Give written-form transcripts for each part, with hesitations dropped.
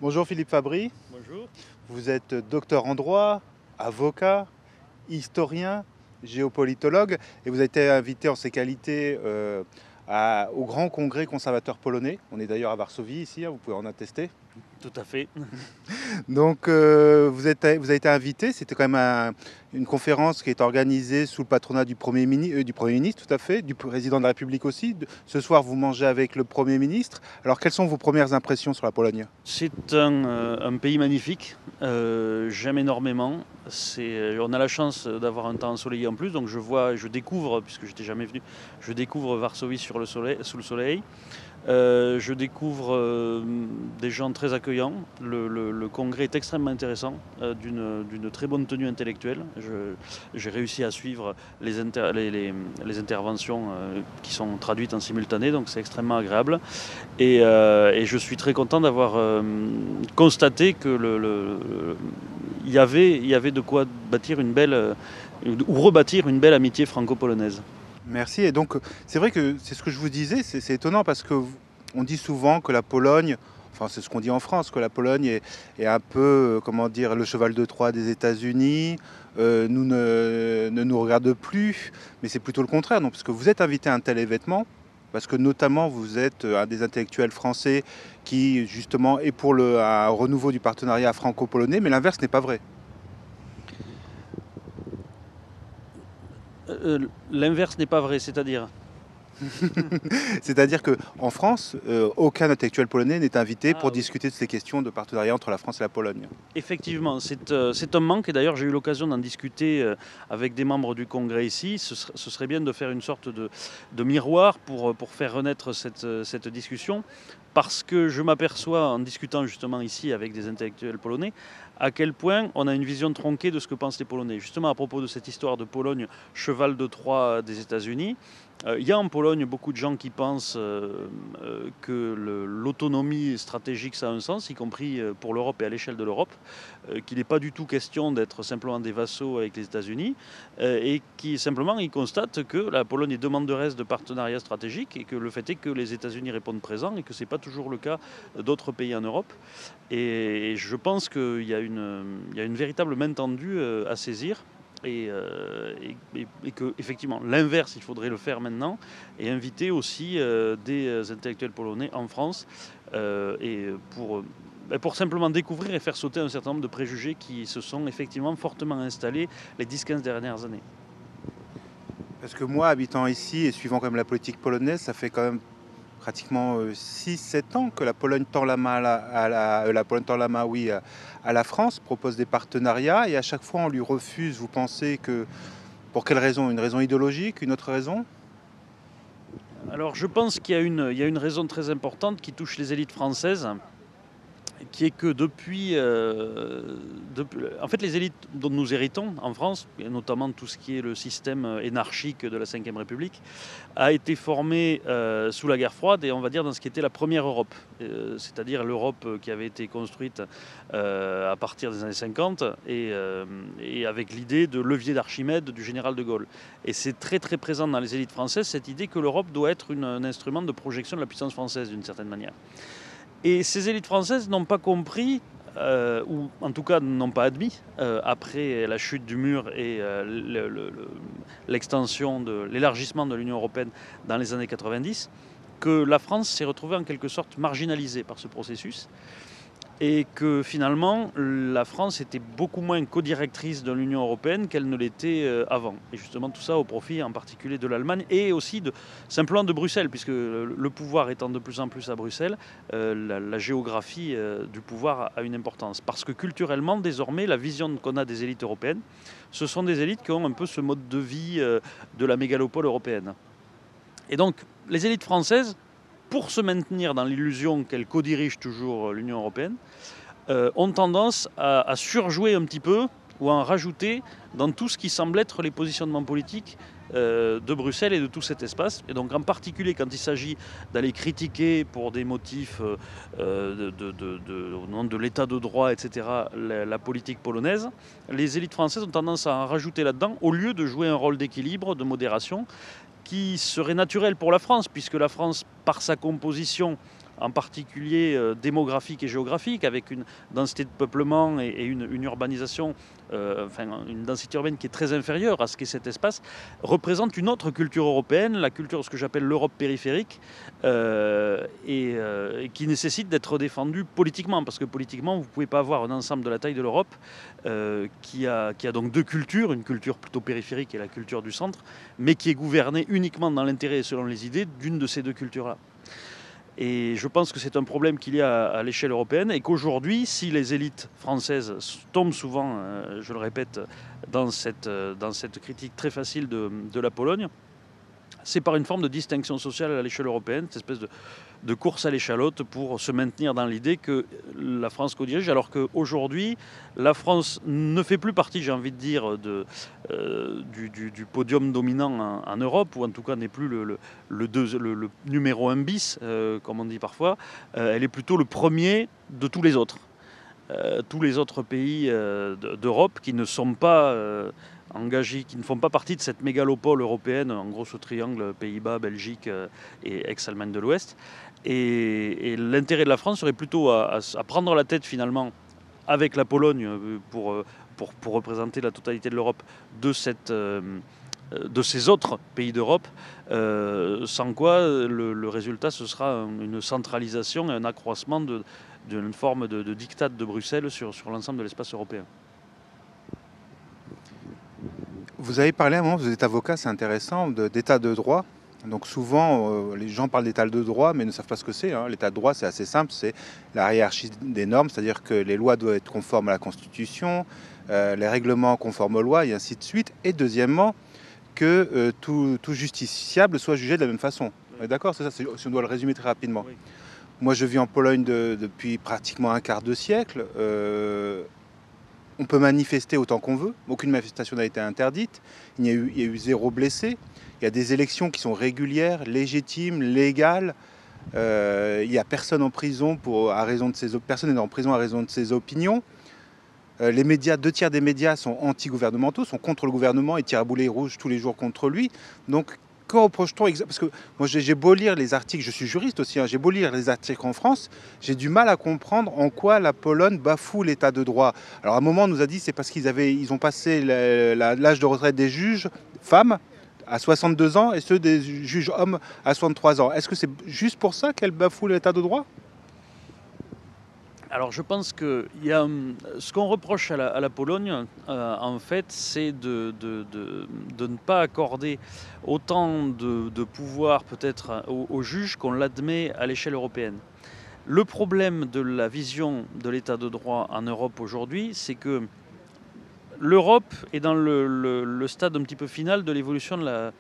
Bonjour Philippe Fabry, Bonjour. vous êtes docteur en droit, avocat, historien, géopolitologue et vous avez été invité en ces qualités au Grand Congrès conservateur polonais. On est d'ailleurs à Varsovie ici, hein, vous pouvez en attester. Tout à fait. Donc vous avez été invité, c'était quand même une conférence qui est organisée sous le patronat du Premier ministre, tout à fait, du président de la République aussi. Ce soir vous mangez avec le Premier ministre. Alors quelles sont vos premières impressions sur la Pologne? C'est un pays magnifique. J'aime énormément. On a la chance d'avoir un temps ensoleillé en plus, donc je découvre, puisque j'étais jamais venu, je découvre Varsovie sous le soleil. Je découvre des gens très accueillants. Le congrès est extrêmement intéressant, d'une très bonne tenue intellectuelle. J'ai réussi à suivre les interventions qui sont traduites en simultané, donc c'est extrêmement agréable. Et je suis très content d'avoir constaté que il y avait de quoi bâtir ou rebâtir une belle amitié franco-polonaise. Merci. Et donc, c'est vrai que c'est ce que je vous disais, c'est étonnant parce que on dit souvent que la Pologne, enfin c'est ce qu'on dit en France, que la Pologne est un peu, comment dire, le cheval de Troie des États-Unis, nous ne nous regarde plus, mais c'est plutôt le contraire, non, parce que vous êtes invité à un tel événement, parce que notamment vous êtes un des intellectuels français qui justement est pour un renouveau du partenariat franco-polonais, mais l'inverse n'est pas vrai. L'inverse n'est pas vrai, c'est-à-dire. C'est-à-dire qu'en France, aucun intellectuel polonais n'est invité pour Ah oui. discuter de ces questions de partenariat entre la France et la Pologne. Effectivement, c'est un manque, et d'ailleurs j'ai eu l'occasion d'en discuter avec des membres du Congrès ici. Ce serait bien de faire une sorte de miroir pour faire renaître cette discussion, parce que je m'aperçois en discutant justement ici avec des intellectuels polonais à quel point on a une vision tronquée de ce que pensent les Polonais. Justement à propos de cette histoire de Pologne, cheval de Troie des États-Unis, il y a en Pologne beaucoup de gens qui pensent que l'autonomie stratégique ça a un sens, y compris pour l'Europe et à l'échelle de l'Europe, qu'il n'est pas du tout question d'être simplement des vassaux avec les États-Unis, et qui simplement ils constatent que la Pologne est demanderesse de partenariat stratégique et que le fait est que les États-Unis répondent présents et que ce n'est pas toujours le cas d'autres pays en Europe. Et je pense qu'il y a une véritable main tendue à saisir. Et que effectivement l'inverse il faudrait le faire maintenant et inviter aussi des intellectuels polonais en France et pour simplement découvrir et faire sauter un certain nombre de préjugés qui se sont effectivement fortement installés les 10-15 dernières années. Parce que moi, habitant ici et suivant quand même la politique polonaise, ça fait quand même pratiquement 6-7 ans que la Pologne tend la main la Pologne tend la main, oui, à la France, propose des partenariats et à chaque fois on lui refuse. Vous pensez que pour quelle raison? Une raison idéologique? Une autre raison? Alors je pense qu'il y a une raison très importante qui touche les élites françaises, qui est que en fait, les élites dont nous héritons en France, et notamment tout ce qui est le système énarchique de la Ve République, a été formé sous la guerre froide et on va dire dans ce qui était la première Europe, c'est-à-dire l'Europe qui avait été construite à partir des années 50 et avec l'idée de levier d'Archimède du général de Gaulle. Et c'est très très présent dans les élites françaises cette idée que l'Europe doit être un instrument de projection de la puissance française d'une certaine manière. Et ces élites françaises n'ont pas compris, ou en tout cas n'ont pas admis, après la chute du mur et l'extension l'élargissement de l'Union européenne dans les années 90, que la France s'est retrouvée en quelque sorte marginalisée par ce processus et que finalement la France était beaucoup moins codirectrice de l'Union européenne qu'elle ne l'était avant. Et justement tout ça au profit en particulier de l'Allemagne et aussi simplement de Bruxelles, puisque le pouvoir étant de plus en plus à Bruxelles, la géographie du pouvoir a une importance. Parce que culturellement, désormais, la vision qu'on a des élites européennes, ce sont des élites qui ont un peu ce mode de vie de la mégalopole européenne. Et donc les élites françaises, pour se maintenir dans l'illusion qu'elles co-dirigent toujours l'Union européenne, ont tendance à surjouer un petit peu ou à en rajouter dans tout ce qui semble être les positionnements politiques de Bruxelles et de tout cet espace. Et donc en particulier quand il s'agit d'aller critiquer pour des motifs au nom de l'état de droit, etc., la politique polonaise, les élites françaises ont tendance à en rajouter là-dedans au lieu de jouer un rôle d'équilibre, de modération, qui serait naturel pour la France, puisque la France par sa composition, en particulier démographique et géographique, avec une densité de peuplement et une urbanisation, une densité urbaine qui est très inférieure à ce qu'est cet espace, représente une autre culture européenne, la culture de ce que j'appelle l'Europe périphérique, et qui nécessite d'être défendue politiquement, parce que politiquement, vous ne pouvez pas avoir un ensemble de la taille de l'Europe qui a donc deux cultures, une culture plutôt périphérique et la culture du centre, mais qui est gouvernée uniquement dans l'intérêt et selon les idées d'une de ces deux cultures-là. Et je pense que c'est un problème qu'il y a à l'échelle européenne et qu'aujourd'hui, si les élites françaises tombent souvent, je le répète, dans cette critique très facile de la Pologne, c'est par une forme de distinction sociale à l'échelle européenne, cette espèce de course à l'échalote pour se maintenir dans l'idée que la France co-dirige, alors qu'aujourd'hui, la France ne fait plus partie, j'ai envie de dire, du podium dominant en Europe, ou en tout cas n'est plus le numéro 1 bis, comme on dit parfois. Elle est plutôt le premier de tous les autres. Tous les autres pays d'Europe qui ne sont pas engagés, qui ne font pas partie de cette mégalopole européenne, en gros ce triangle Pays-Bas, Belgique et ex-Allemagne de l'Ouest. Et l'intérêt de la France serait plutôt à prendre la tête finalement avec la Pologne pour représenter la totalité de l'Europe de ces autres pays d'Europe, sans quoi le résultat ce sera une centralisation et un accroissement d'une forme de diktat de Bruxelles sur l'ensemble de l'espace européen. Vous avez parlé à un moment, vous êtes avocat, c'est intéressant, d'état de droit. Donc souvent, les gens parlent d'état de droit, mais ne savent pas ce que c'est. L'état de droit, c'est assez simple, c'est la hiérarchie des normes, c'est-à-dire que les lois doivent être conformes à la Constitution, les règlements conformes aux lois, et ainsi de suite. Et deuxièmement, que tout justiciable soit jugé de la même façon. D'accord, c'est ça, si on doit le résumer très rapidement. Oui. Moi, je vis en Pologne depuis pratiquement un quart de siècle. On peut manifester autant qu'on veut. Aucune manifestation n'a été interdite. Il y a eu 0 blessé. Il y a des élections qui sont régulières, légitimes, légales. Il n'y a personne en prison personne n'est en prison à raison de ses opinions. Les médias, 2 tiers des médias sont anti-gouvernementaux, sont contre le gouvernement et tirent à boulet rouge tous les jours contre lui. Donc, que reproche-t-on? Parce que moi, j'ai beau lire les articles, je suis juriste aussi, j'ai beau lire les articles en France, j'ai du mal à comprendre en quoi la Pologne bafoue l'état de droit. Alors, à un moment, on nous a dit c'est parce qu'ils ont passé l'âge de retraite des juges femmes à 62 ans et ceux des juges hommes à 63 ans. Est-ce que c'est juste pour ça qu'elle bafoue l'état de droit? Alors je pense que ce qu'on reproche à la Pologne, en fait, c'est de ne pas accorder autant de pouvoir peut-être aux juges qu'on l'admet à l'échelle européenne. Le problème de la vision de l'état de droit en Europe aujourd'hui, c'est que l'Europe est dans le stade un petit peu final de l'évolution de la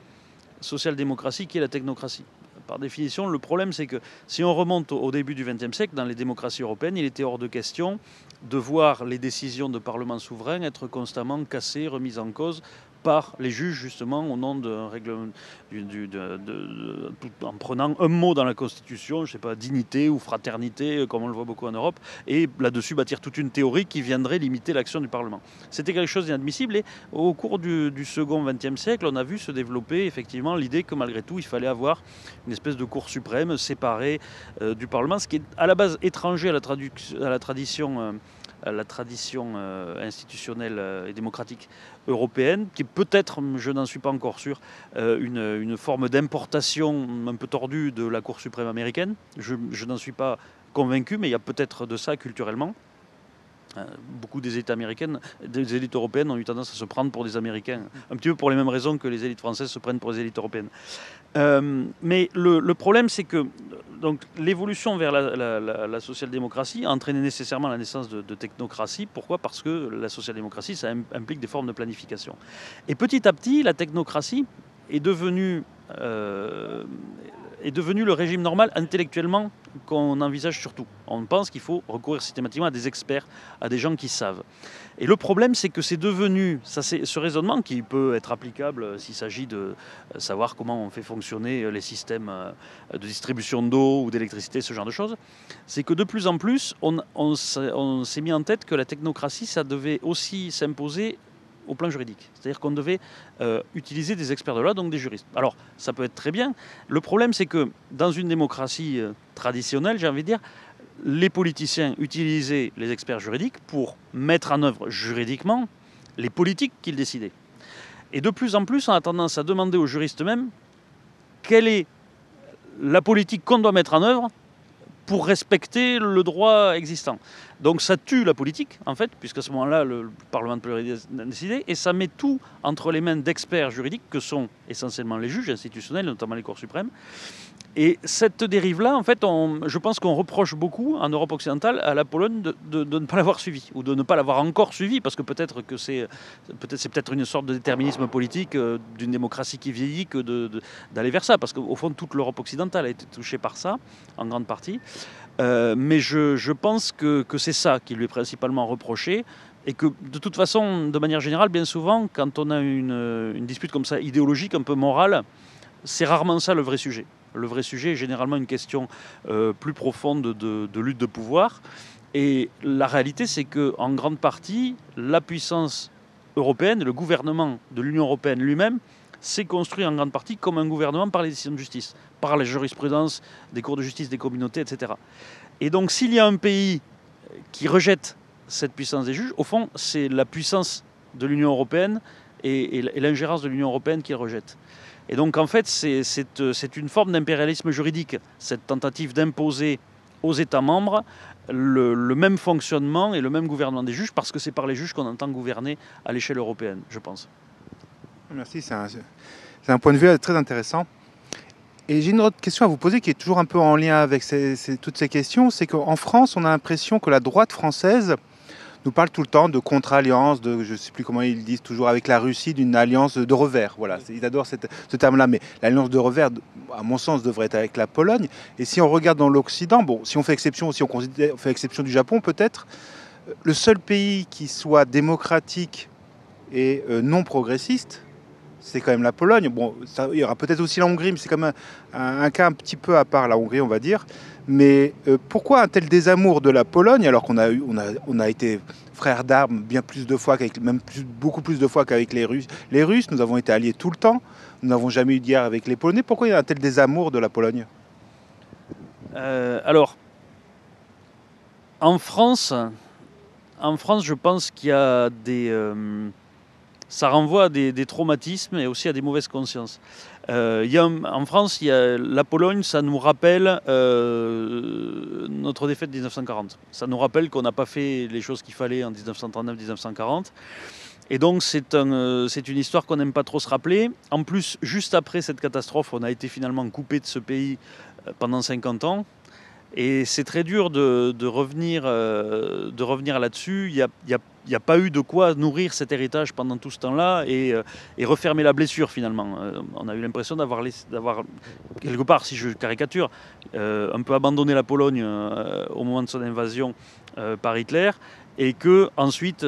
social-démocratie qui est la technocratie. Par définition, le problème, c'est que si on remonte au début du XXe siècle, dans les démocraties européennes, il était hors de question de voir les décisions de parlements souverains être constamment cassées, remises en cause par les juges, justement, au nom d'un règlement, en prenant un mot dans la Constitution, je ne sais pas, dignité ou fraternité, comme on le voit beaucoup en Europe, et là-dessus bâtir toute une théorie qui viendrait limiter l'action du Parlement. C'était quelque chose d'inadmissible, et au cours du second XXe siècle, on a vu se développer effectivement l'idée que malgré tout, il fallait avoir une espèce de Cour suprême séparée du Parlement, ce qui est à la base étranger à la tradition institutionnelle et démocratique européenne, qui est peut-être, je n'en suis pas encore sûr, une forme d'importation un peu tordue de la Cour suprême américaine. Je n'en suis pas convaincu, mais il y a peut-être de ça culturellement. Beaucoup des élites européennes ont eu tendance à se prendre pour des Américains, un petit peu pour les mêmes raisons que les élites françaises se prennent pour les élites européennes. Mais le problème, c'est que donc, l'évolution vers la social-démocratie a entraîné nécessairement la naissance de technocratie. Pourquoi? Parce que la social-démocratie, ça implique des formes de planification. Et petit à petit, la technocratie est devenue le régime normal intellectuellement qu'on envisage surtout. On pense qu'il faut recourir systématiquement à des experts, à des gens qui savent. Et le problème, c'est que c'est devenu, ce raisonnement qui peut être applicable s'il s'agit de savoir comment on fait fonctionner les systèmes de distribution d'eau ou d'électricité, ce genre de choses, c'est que de plus en plus, on s'est mis en tête que la technocratie, ça devait aussi s'imposer au plan juridique. C'est-à-dire qu'on devait utiliser des experts de loi, donc des juristes. Alors, ça peut être très bien. Le problème, c'est que dans une démocratie traditionnelle, j'ai envie de dire, les politiciens utilisaient les experts juridiques pour mettre en œuvre juridiquement les politiques qu'ils décidaient. Et de plus en plus, on a tendance à demander aux juristes eux-mêmes quelle est la politique qu'on doit mettre en œuvre pour respecter le droit existant. Donc ça tue la politique, en fait, puisqu'à ce moment-là, le Parlement ne peut rien décider, et ça met tout entre les mains d'experts juridiques, que sont essentiellement les juges institutionnels, notamment les cours suprêmes. Et cette dérive-là, en fait, je pense qu'on reproche beaucoup, en Europe occidentale, à la Pologne de ne pas l'avoir suivi, ou de ne pas l'avoir encore suivi, parce que peut-être que c'est peut-être une sorte de déterminisme politique d'une démocratie qui vieillit que d'aller vers ça, parce qu'au fond, toute l'Europe occidentale a été touchée par ça, en grande partie. Mais je pense que c'est ça qui lui est principalement reproché, et que de toute façon, de manière générale, bien souvent, quand on a une dispute comme ça, idéologique, un peu morale, c'est rarement ça le vrai sujet. Le vrai sujet est généralement une question plus profonde de lutte de pouvoir. Et la réalité, c'est qu'en grande partie, la puissance européenne, le gouvernement de l'Union européenne lui-même, s'est construit en grande partie comme un gouvernement par les décisions de justice, par la jurisprudence des cours de justice des communautés, etc. Et donc s'il y a un pays qui rejette cette puissance des juges, au fond, c'est la puissance de l'Union européenne et l'ingérence de l'Union européenne qu'il rejette. Et donc en fait, c'est une forme d'impérialisme juridique, cette tentative d'imposer aux États membres le même fonctionnement et le même gouvernement des juges, parce que c'est par les juges qu'on entend gouverner à l'échelle européenne, je pense. Merci, c'est un point de vue très intéressant. Et j'ai une autre question à vous poser qui est toujours un peu en lien avec toutes ces questions, c'est qu'en France, on a l'impression que la droite française nous parle tout le temps de contre-alliance, je ne sais plus comment ils disent toujours, avec la Russie, d'une alliance de revers. Voilà, ils adorent ce terme-là, mais l'alliance de revers, à mon sens, devrait être avec la Pologne. Et si on regarde dans l'Occident, bon, si on fait exception, si on fait exception du Japon, peut-être, le seul pays qui soit démocratique et non progressiste, c'est quand même la Pologne. Bon, il y aura peut-être aussi la Hongrie, mais c'est quand même un cas un petit peu à part, la Hongrie, on va dire. Mais pourquoi un tel désamour de la Pologne, alors qu'on a été frères d'armes bien plus de fois, beaucoup plus de fois qu'avec les Russes. Les Russes, nous avons été alliés tout le temps. Nous n'avons jamais eu de guerre avec les Polonais. Pourquoi il y a un tel désamour de la Pologne ? Alors, en France, je pense qu'il y a ça renvoie à des traumatismes et aussi à des mauvaises consciences. En France, la Pologne, ça nous rappelle notre défaite de 1940. Ça nous rappelle qu'on n'a pas fait les choses qu'il fallait en 1939-1940. Et donc c'est une histoire qu'on n'aime pas trop se rappeler. En plus, juste après cette catastrophe, on a été finalement coupé de ce pays pendant 50 ans. Et c'est très dur de revenir là-dessus. Il n'y a pas eu de quoi nourrir cet héritage pendant tout ce temps-là et refermer la blessure finalement. On a eu l'impression d'avoir quelque part, si je caricature, un peu abandonné la Pologne au moment de son invasion par Hitler. Et que ensuite,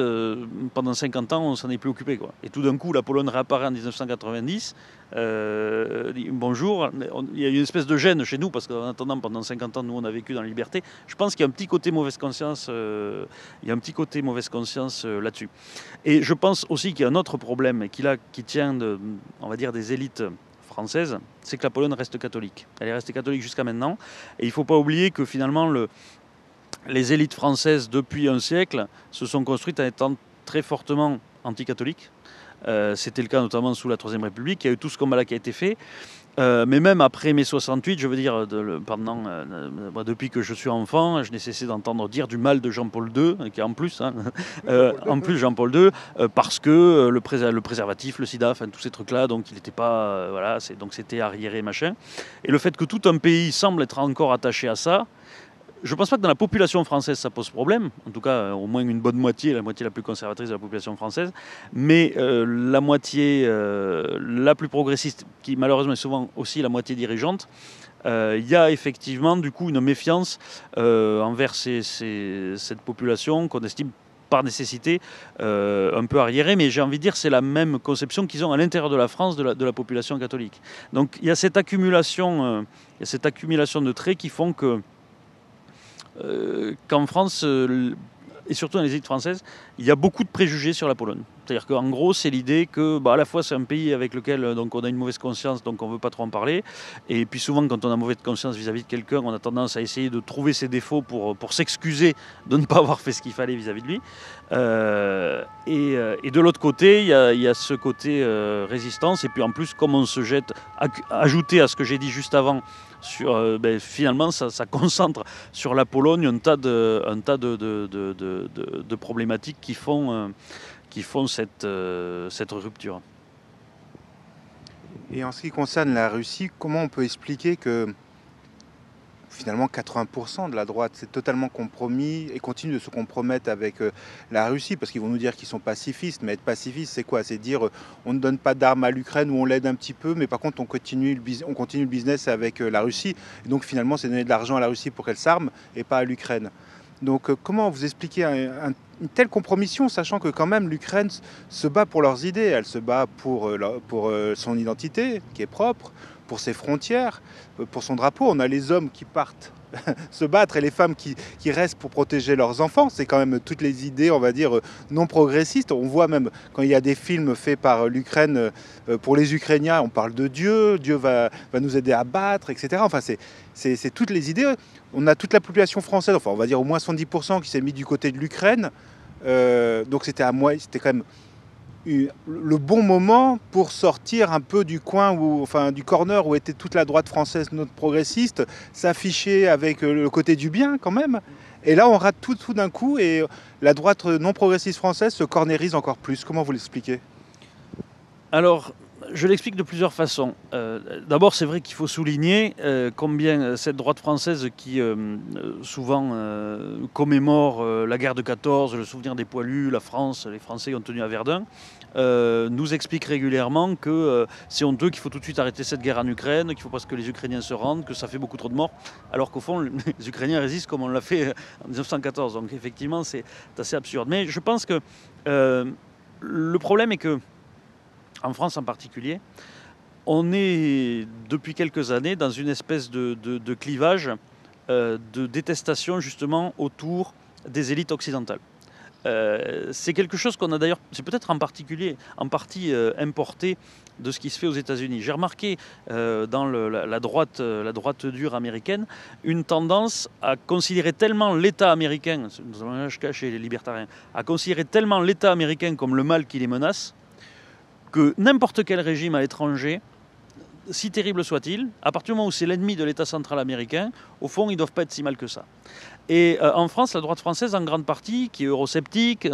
pendant 50 ans, on s'en est plus occupé, quoi. Et tout d'un coup, la Pologne réapparaît en 1990. Bonjour. Il y a une espèce de gêne chez nous, parce qu'en attendant, pendant 50 ans, nous, on a vécu dans la liberté. Je pense qu'il y a un petit côté mauvaise conscience, là-dessus. Et je pense aussi qu'il y a un autre problème qui tient, on va dire, des élites françaises, c'est que la Pologne reste catholique. Elle est restée catholique jusqu'à maintenant. Et il ne faut pas oublier que finalement, les élites françaises, depuis un siècle, se sont construites en étant très fortement anticatholiques. C'était le cas notamment sous la Troisième République. Il y a eu tout ce combat-là qui a été fait. Mais même après mai 68, je veux dire, depuis que je suis enfant, je n'ai cessé d'entendre dire du mal de Jean-Paul II, qui est en plus Jean-Paul II, parce que le préservatif, le sida, enfin tous ces trucs-là, donc il n'était pas, donc c'était arriéré, machin. Et le fait que tout un pays semble être encore attaché à ça, je ne pense pas que dans la population française ça pose problème, en tout cas au moins une bonne moitié, la moitié la plus conservatrice de la population française, mais la moitié la plus progressiste, qui malheureusement est souvent aussi la moitié dirigeante, il y a effectivement du coup une méfiance envers cette population qu'on estime par nécessité un peu arriérée, mais j'ai envie de dire c'est la même conception qu'ils ont à l'intérieur de la France de la population catholique. Donc il y a cette accumulation de traits qui font que qu'en France, et surtout dans les élites françaises, il y a beaucoup de préjugés sur la Pologne. C'est-à-dire qu'en gros, c'est l'idée que à la fois c'est un pays avec lequel donc, on a une mauvaise conscience, donc on ne veut pas trop en parler. Et puis souvent, quand on a mauvaise conscience vis-à-vis de quelqu'un, on a tendance à essayer de trouver ses défauts pour s'excuser de ne pas avoir fait ce qu'il fallait vis-à-vis de lui. Et de l'autre côté, il y a ce côté résistance. Et puis en plus, comme on se jette, ajouté à ce que j'ai dit juste avant, finalement, ça concentre sur la Pologne un tas de problématiques qui font cette rupture. Et en ce qui concerne la Russie, comment on peut expliquer que finalement 80% de la droite s'est totalement compromis et continue de se compromettre avec la Russie, parce qu'ils vont nous dire qu'ils sont pacifistes, mais être pacifiste c'est quoi? C'est dire on ne donne pas d'armes à l'Ukraine ou on l'aide un petit peu, mais par contre on continue le business avec la Russie, et donc finalement c'est donner de l'argent à la Russie pour qu'elle s'arme et pas à l'Ukraine. Donc comment vous expliquez une telle compromission, sachant que quand même l'Ukraine se bat pour leurs idées, elle se bat pour son identité qui est propre, pour ses frontières, pour son drapeau. On a les hommes qui partent se battre et les femmes qui restent pour protéger leurs enfants. C'est quand même toutes les idées, on va dire, non progressistes. On voit même quand il y a des films faits par l'Ukraine, pour les Ukrainiens, on parle de Dieu, Dieu va nous aider à battre, etc. Enfin, c'est toutes les idées. On a toute la population française, enfin on va dire au moins 70% qui s'est mis du côté de l'Ukraine. Donc c'était quand même le bon moment pour sortir un peu du coin, du corner où était toute la droite française, notre progressiste, s'afficher avec le côté du bien quand même. Et là, on rate tout d'un coup et la droite non progressiste française se cornérise encore plus. Comment vous l'expliquez ? Alors, je l'explique de plusieurs façons. D'abord, c'est vrai qu'il faut souligner combien cette droite française qui souvent commémore la guerre de 14, le souvenir des poilus, la France, les Français ont tenu à Verdun, nous explique régulièrement que c'est honteux, qu'il faut tout de suite arrêter cette guerre en Ukraine, qu'il ne faut pas que les Ukrainiens se rendent, que ça fait beaucoup trop de morts, alors qu'au fond, les Ukrainiens résistent comme on l'a fait en 1914. Donc effectivement, c'est assez absurde. Mais je pense que le problème est que en France en particulier, on est depuis quelques années dans une espèce de clivage, de détestation justement autour des élites occidentales. C'est quelque chose qu'on a d'ailleurs, c'est peut-être en partie importé de ce qui se fait aux États-Unis. J'ai remarqué dans la droite dure américaine une tendance à considérer tellement l'État américain, notamment chez les libertariens, à considérer tellement l'État américain comme le mal qui les menace, que n'importe quel régime à l'étranger, si terrible soit-il, à partir du moment où c'est l'ennemi de l'État central américain, au fond, ils ne doivent pas être si mal que ça. Et en France, la droite française, en grande partie, qui est eurosceptique,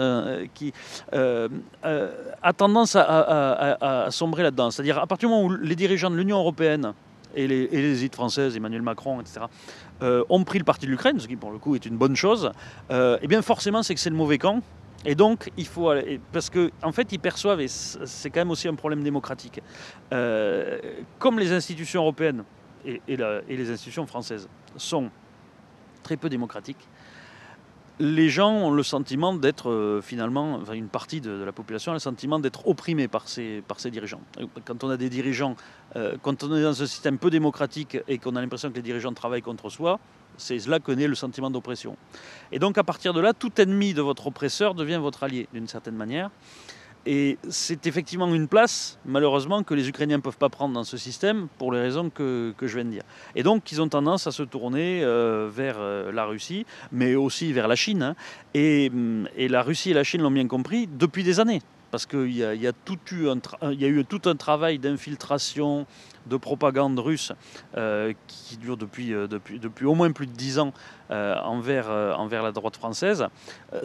qui a tendance à sombrer là-dedans. C'est-à-dire, à partir du moment où les dirigeants de l'Union européenne et les élites françaises, Emmanuel Macron, etc., ont pris le parti de l'Ukraine, ce qui, pour le coup, est une bonne chose, eh bien, forcément, c'est que c'est le mauvais camp. Et donc, il faut aller, parce qu'en fait, ils perçoivent, et c'est quand même aussi un problème démocratique, comme les institutions européennes et les institutions françaises sont très peu démocratiques, les gens ont le sentiment d'être finalement, enfin une partie de la population a le sentiment d'être opprimée par ces dirigeants. Quand on a des dirigeants, quand on est dans un système peu démocratique et qu'on a l'impression que les dirigeants travaillent contre soi, c'est là que naît le sentiment d'oppression. Et donc à partir de là, tout ennemi de votre oppresseur devient votre allié d'une certaine manière. Et c'est effectivement une place, malheureusement, que les Ukrainiens ne peuvent pas prendre dans ce système pour les raisons que je viens de dire. Et donc, ils ont tendance à se tourner vers la Russie, mais aussi vers la Chine. Hein. Et la Russie et la Chine l'ont bien compris depuis des années. Parce qu'il y a eu tout un travail d'infiltration, de propagande russe qui dure depuis au moins plus de 10 ans envers la droite française.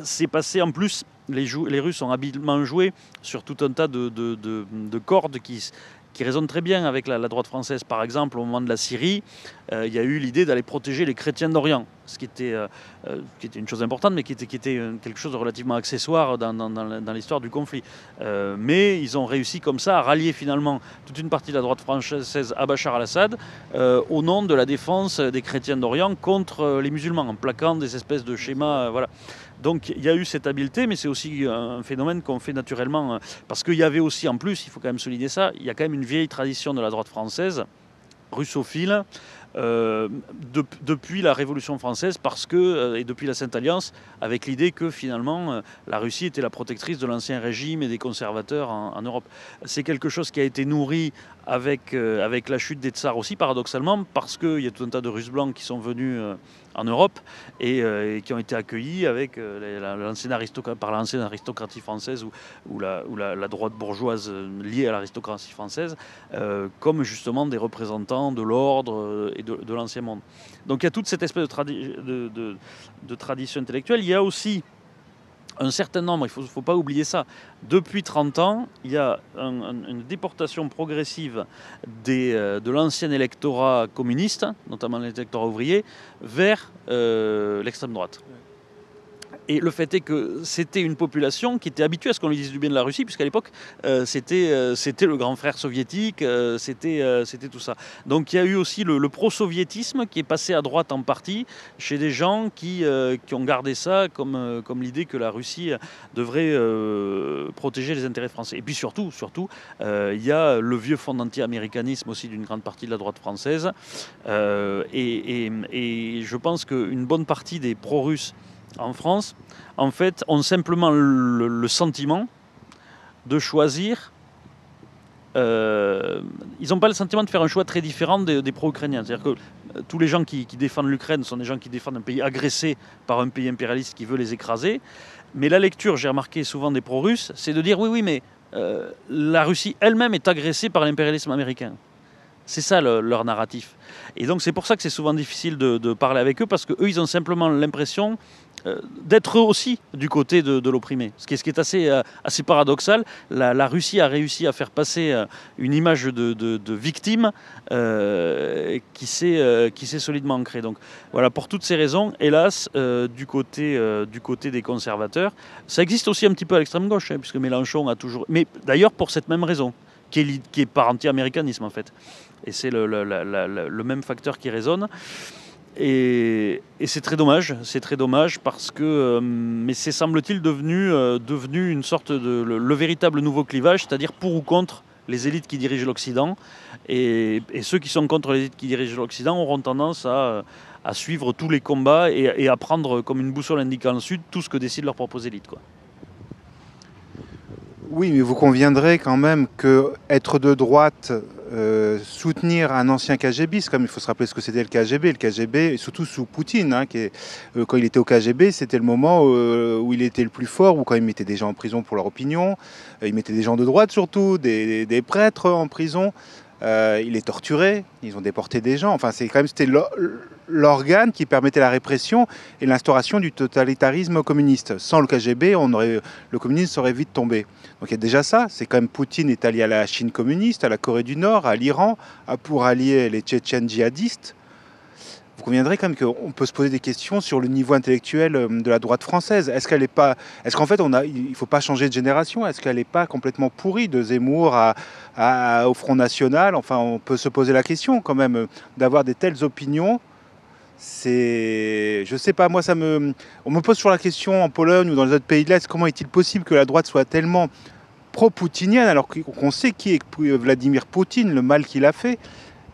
C'est passé en plus, les Russes ont habilement joué sur tout un tas de cordes qui résonnent très bien avec la droite française. Par exemple, au moment de la Syrie, il y a eu l'idée d'aller protéger les chrétiens d'Orient, ce qui était une chose importante, mais qui était quelque chose de relativement accessoire dans l'histoire du conflit. Mais ils ont réussi comme ça à rallier finalement toute une partie de la droite française à Bachar al-Assad au nom de la défense des chrétiens d'Orient contre les musulmans, en plaquant des espèces de schémas. Voilà. Donc il y a eu cette habileté, mais c'est aussi un phénomène qu'on fait naturellement, parce qu'il y avait aussi, en plus, il faut quand même souligner ça, il y a quand même une vieille tradition de la droite française, russophile, depuis la Révolution française et depuis la Sainte Alliance, avec l'idée que finalement la Russie était la protectrice de l'ancien régime et des conservateurs en Europe. C'est quelque chose qui a été nourri avec la chute des tsars aussi, paradoxalement, parce qu'il y a tout un tas de Russes blancs qui sont venus en Europe et qui ont été accueillis avec par l'ancienne aristocratie française ou la droite bourgeoise liée à l'aristocratie française, comme justement des représentants de l'ordre et de l'ancien monde. Donc il y a toute cette espèce de tradition intellectuelle. Il y a aussi un certain nombre, il ne faut pas oublier ça, depuis 30 ans, il y a une déportation progressive de l'ancien électorat communiste, notamment l'électorat ouvrier, vers l'extrême droite. Et le fait est que c'était une population qui était habituée à ce qu'on lui dise du bien de la Russie, puisqu'à l'époque, c'était le grand frère soviétique, c'était tout ça. Donc il y a eu aussi le pro-soviétisme qui est passé à droite en partie, chez des gens qui ont gardé ça comme l'idée que la Russie devrait protéger les intérêts français. Et puis surtout, il y a le vieux fond d'anti-américanisme aussi d'une grande partie de la droite française. Et je pense qu'une bonne partie des pro-russes en France, en fait, ont simplement le sentiment de choisir. Ils n'ont pas le sentiment de faire un choix très différent des pro-ukrainiens. C'est-à-dire que tous les gens qui défendent l'Ukraine sont des gens qui défendent un pays agressé par un pays impérialiste qui veut les écraser. Mais la lecture, j'ai remarqué souvent des pro-russes, c'est de dire oui, mais la Russie elle-même est agressée par l'impérialisme américain. C'est ça leur narratif. Et donc c'est pour ça que c'est souvent difficile de parler avec eux, parce qu'eux, ils ont simplement l'impression d'être eux aussi du côté de l'opprimé. Ce qui est assez paradoxal. La Russie a réussi à faire passer une image de victime qui s'est solidement ancrée. Donc voilà, pour toutes ces raisons, hélas, du côté des conservateurs, ça existe aussi un petit peu à l'extrême gauche, puisque Mélenchon a toujours... Mais d'ailleurs pour cette même raison, qui est par anti-américanisme en fait. Et c'est le même facteur qui résonne. Et c'est très dommage parce que, mais c'est semble-t-il devenu une sorte de le véritable nouveau clivage, c'est-à-dire pour ou contre les élites qui dirigent l'Occident. Et ceux qui sont contre les élites qui dirigent l'Occident auront tendance à suivre tous les combats et à prendre comme une boussole indiquant le Sud tout ce que décident leurs propres élites, quoi. Oui, mais vous conviendrez quand même que être de droite, soutenir un ancien KGBiste, comme il faut se rappeler ce que c'était le KGB, et surtout sous Poutine, quand il était au KGB, c'était le moment où il était le plus fort, ou quand il mettait des gens en prison pour leur opinion, il mettait des gens de droite surtout, des prêtres en prison. Il les torturait, ils ont déporté des gens. Enfin, c'était l'organe qui permettait la répression et l'instauration du totalitarisme communiste. Sans le KGB, le communisme serait vite tombé. Donc il y a déjà ça. C'est quand même Poutine est allié à la Chine communiste, à la Corée du Nord, à l'Iran, pour allier les Tchétchènes djihadistes. Vous conviendrez quand même qu'on peut se poser des questions sur le niveau intellectuel de la droite française. Est-ce qu'en fait, il ne faut pas changer de génération? Est-ce qu'elle n'est pas complètement pourrie de Zemmour au Front National? Enfin, on peut se poser la question quand même d'avoir des telles opinions. Je sais pas, moi on me pose sur la question en Pologne ou dans les autres pays de l'Est, comment est-il possible que la droite soit tellement pro-poutinienne alors qu'on sait qui est Vladimir Poutine, le mal qu'il a fait.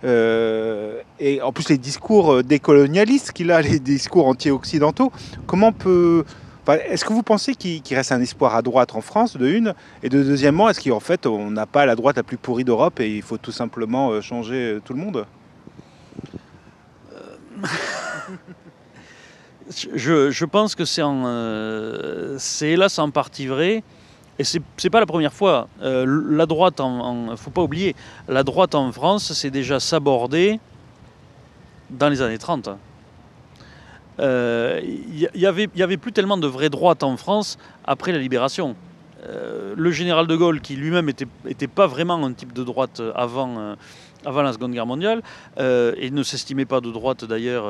Et en plus les discours décolonialistes qu'il a, les discours anti-occidentaux, est-ce que vous pensez qu'il reste un espoir à droite en France, de une, et de deuxièmement, est-ce qu'en fait on n'a pas la droite la plus pourrie d'Europe et il faut tout simplement changer tout le monde? Je pense que c'est hélas en partie vrai. Et c'est pas la première fois. La droite, faut pas oublier, la droite en France s'est déjà sabordée dans les années 30. Il y avait plus tellement de vraie droite en France après la Libération. Le général de Gaulle, qui lui-même était pas vraiment un type de droite avant la Seconde Guerre mondiale, et ne s'estimait pas de droite d'ailleurs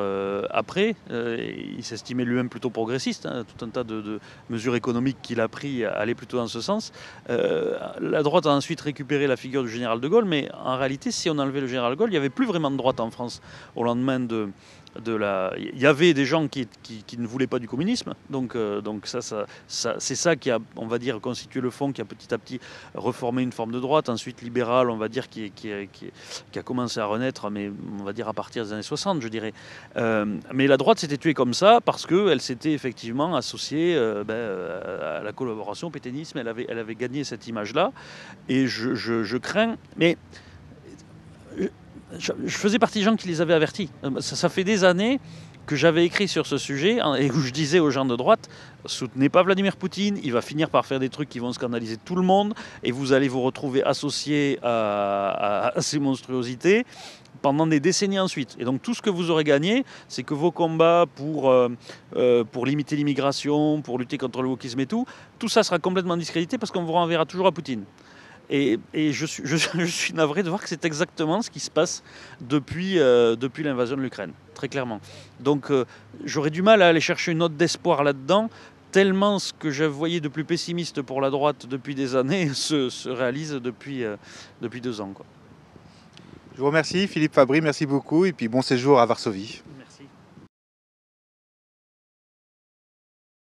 après. Il s'estimait lui-même plutôt progressiste. Tout un tas de mesures économiques qu'il a pris allaient plutôt dans ce sens. La droite a ensuite récupéré la figure du général de Gaulle, mais en réalité, si on enlevait le général de Gaulle, il n'y avait plus vraiment de droite en France au lendemain de Il y avait des gens qui ne voulaient pas du communisme, donc c'est ça qui a, on va dire, constitué le fond, qui a petit à petit reformé une forme de droite, ensuite libérale, on va dire, qui a commencé à renaître, mais on va dire à partir des années 60, je dirais. Mais la droite s'était tuée comme ça parce qu'elle s'était effectivement associée à la collaboration, au pétainisme, elle avait gagné cette image-là, et je crains, mais je faisais partie des gens qui les avaient avertis. Ça fait des années que j'avais écrit sur ce sujet et où je disais aux gens de droite, soutenez pas Vladimir Poutine, il va finir par faire des trucs qui vont scandaliser tout le monde et vous allez vous retrouver associés à ces monstruosités pendant des décennies ensuite. Et donc tout ce que vous aurez gagné, c'est que vos combats pour limiter l'immigration, pour lutter contre le wokisme et tout ça sera complètement discrédité parce qu'on vous renverra toujours à Poutine. Et je suis navré de voir que c'est exactement ce qui se passe depuis l'invasion de l'Ukraine, très clairement. Donc j'aurais du mal à aller chercher une note d'espoir là-dedans, tellement ce que je voyais de plus pessimiste pour la droite depuis des années se réalise depuis 2 ans, quoi. Je vous remercie, Philippe Fabry, merci beaucoup, et puis bon séjour à Varsovie.